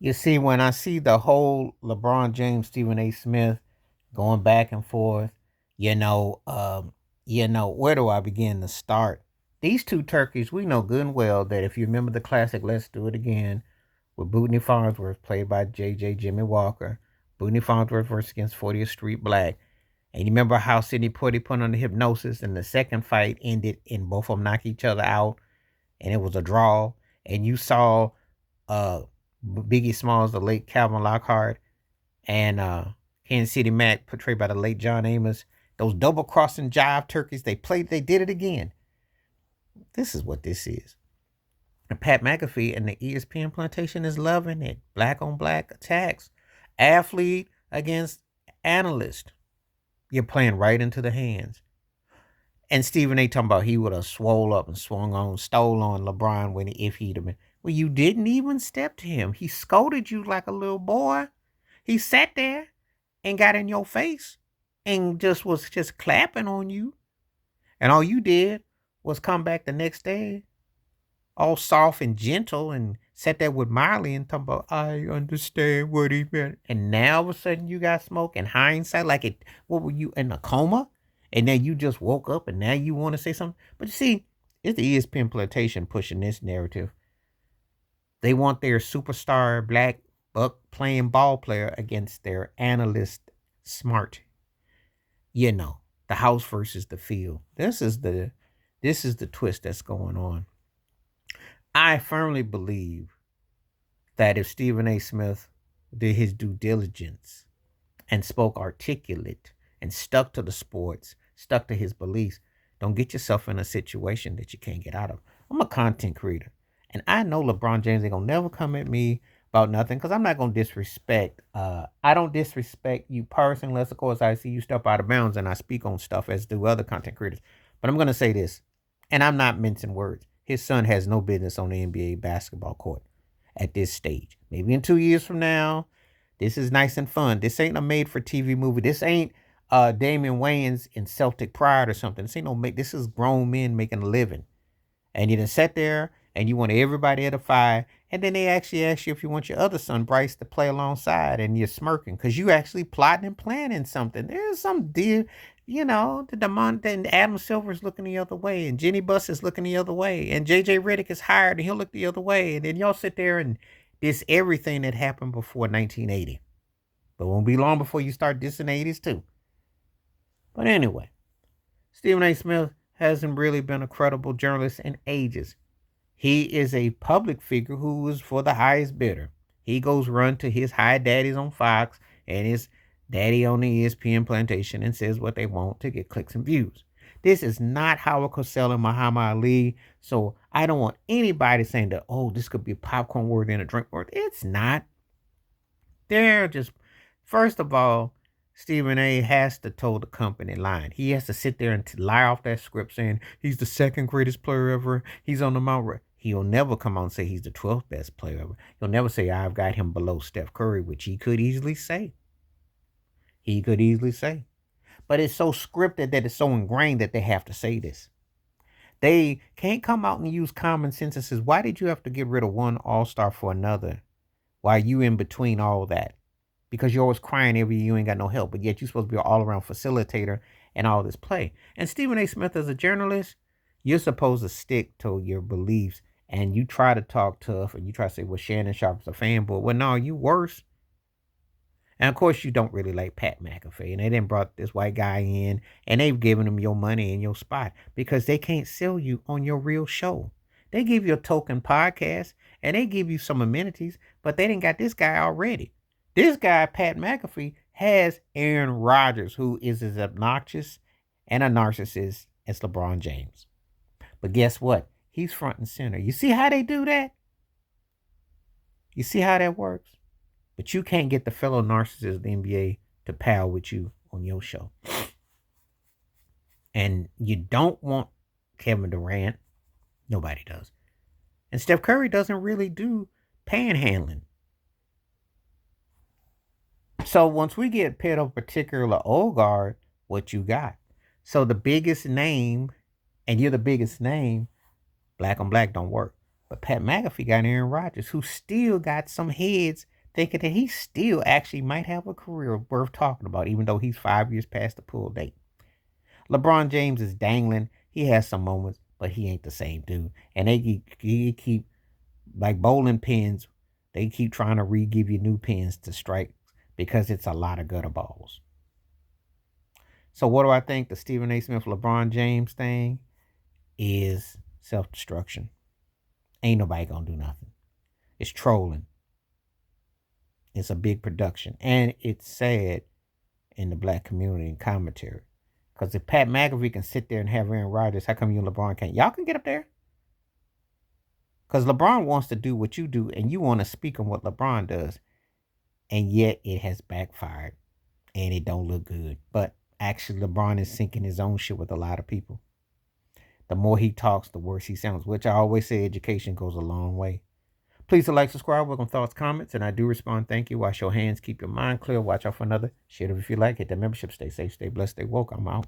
You see, when I see the whole LeBron James, Stephen A. Smith going back and forth, you know, um, where do I begin to start? These two turkeys, we know good and well that if you remember the classic Let's Do It Again with Bootney Farnsworth, played by J.J. Jimmy Walker, Bootney Farnsworth versus against 40th Street Black. And you remember how Sidney Poitier put on the hypnosis and the second fight ended in both of them knock each other out and it was a draw. And you saw uh, Biggie Smalls, the late Calvin Lockhart, and Kansas City Mac, portrayed by the late John Amos. Those double crossing jive turkeys, they did it again. This is what this is. And Pat McAfee and the ESPN Plantation is loving it. Black on black attacks. Athlete against analyst. You're playing right into the hands. And Stephen A. talking about he would have swole up and stole on LeBron if he'd have been. Well, you didn't even step to him. He scolded you like a little boy. He sat there and got in your face and was just clapping on you. And all you did was come back the next day all soft and gentle and sat there with Miley and talking about, I understand what he meant. And now all of a sudden you got smoke in hindsight, what were you, in a coma? And then you just woke up and now you want to say something? But you see, it's the ESPN Plantation pushing this narrative. They want their superstar black buck playing ball player against their analyst smart. The house versus the field. This is the twist that's going on. I firmly believe that if Stephen A. Smith did his due diligence and spoke articulate and stuck to the sports, stuck to his beliefs, don't get yourself in a situation that you can't get out of. I'm a content creator, and I know LeBron James ain't gonna never come at me about nothing because I'm not gonna disrespect. I don't disrespect you personally, unless of course I see you step out of bounds and I speak on stuff as do other content creators. But I'm gonna say this, and I'm not mincing words. His son has no business on the NBA basketball court at this stage. Maybe in 2 years from now, this is nice and fun. This ain't a made-for-TV movie. This ain't Damian Wayans in Celtic Pride or something. This is grown men making a living. And you done sat there and you want everybody edified, and then they actually ask you if you want your other son, Bryce, to play alongside, and you're smirking because you actually plotting and planning something. There's some deal, the Demont and Adam Silver's looking the other way, and Jenny Buss is looking the other way, and JJ Redick is hired and he'll look the other way, and then y'all sit there and diss everything that happened before 1980. But it won't be long before you start dissing the 80s too. But anyway, Stephen A. Smith hasn't really been a credible journalist in ages. He is a public figure who is for the highest bidder. He goes run to his high daddies on Fox and his daddy on the ESPN Plantation and says what they want to get clicks and views. This is not Howard Cosell and Muhammad Ali, so I don't want anybody saying that, this could be popcorn worthy and a drink worthy. It's not. They're just, first of all, Stephen A. has to toe the company line. He has to sit there and lie off that script saying he's the second greatest player ever. He's on the Mount. He'll never come out and say he's the 12th best player ever. He'll never say I've got him below Steph Curry, which he could easily say. But it's so scripted that it's so ingrained that they have to say this. They can't come out and use common sense and says, why did you have to get rid of one all-star for another? Why are you in between all that? Because you're always crying every year you ain't got no help, but yet you're supposed to be an all-around facilitator and all this play. And Stephen A. Smith, as a journalist, you're supposed to stick to your beliefs, and you try to talk tough, and you try to say, well, Shannon Sharp is a fanboy. Well, no, you worse. And of course, you don't really like Pat McAfee, and they didn't brought this white guy in, and they've given him your money and your spot because they can't sell you on your real show. They give you a token podcast, and they give you some amenities, but they didn't got this guy already. This guy, Pat McAfee, has Aaron Rodgers, who is as obnoxious and a narcissist as LeBron James. But guess what? He's front and center. You see how they do that? You see how that works? But you can't get the fellow narcissists of the NBA to pal with you on your show. And you don't want Kevin Durant. Nobody does. And Steph Curry doesn't really do panhandling. So once we get paired up a particular old guard, what you got? So the biggest name, and you're the biggest name, black on black don't work. But Pat McAfee got Aaron Rodgers, who still got some heads thinking that he still actually might have a career worth talking about, even though he's 5 years past the pull date. LeBron James is dangling. He has some moments, but he ain't the same dude. And he keep like bowling pins. They keep trying to re-give you new pins to strike because it's a lot of gutter balls. So what do I think? The Stephen A. Smith, LeBron James thing is self-destruction. Ain't nobody gonna do nothing. It's trolling. It's a big production. And it's sad in the black community and commentary. Because if Pat McAfee can sit there and have Aaron Rodgers, how come you and LeBron can't? Y'all can get up there. Because LeBron wants to do what you do, and you want to speak on what LeBron does. And yet it has backfired. And it don't look good. But actually, LeBron is sinking his own shit with a lot of people. The more he talks, the worse he sounds. Which I always say education goes a long way. Please like, subscribe, welcome thoughts, comments, and I do respond. Thank you. Wash your hands, keep your mind clear, watch out for another. Share it if you like. Hit the membership. Stay safe, stay blessed, stay woke. I'm out.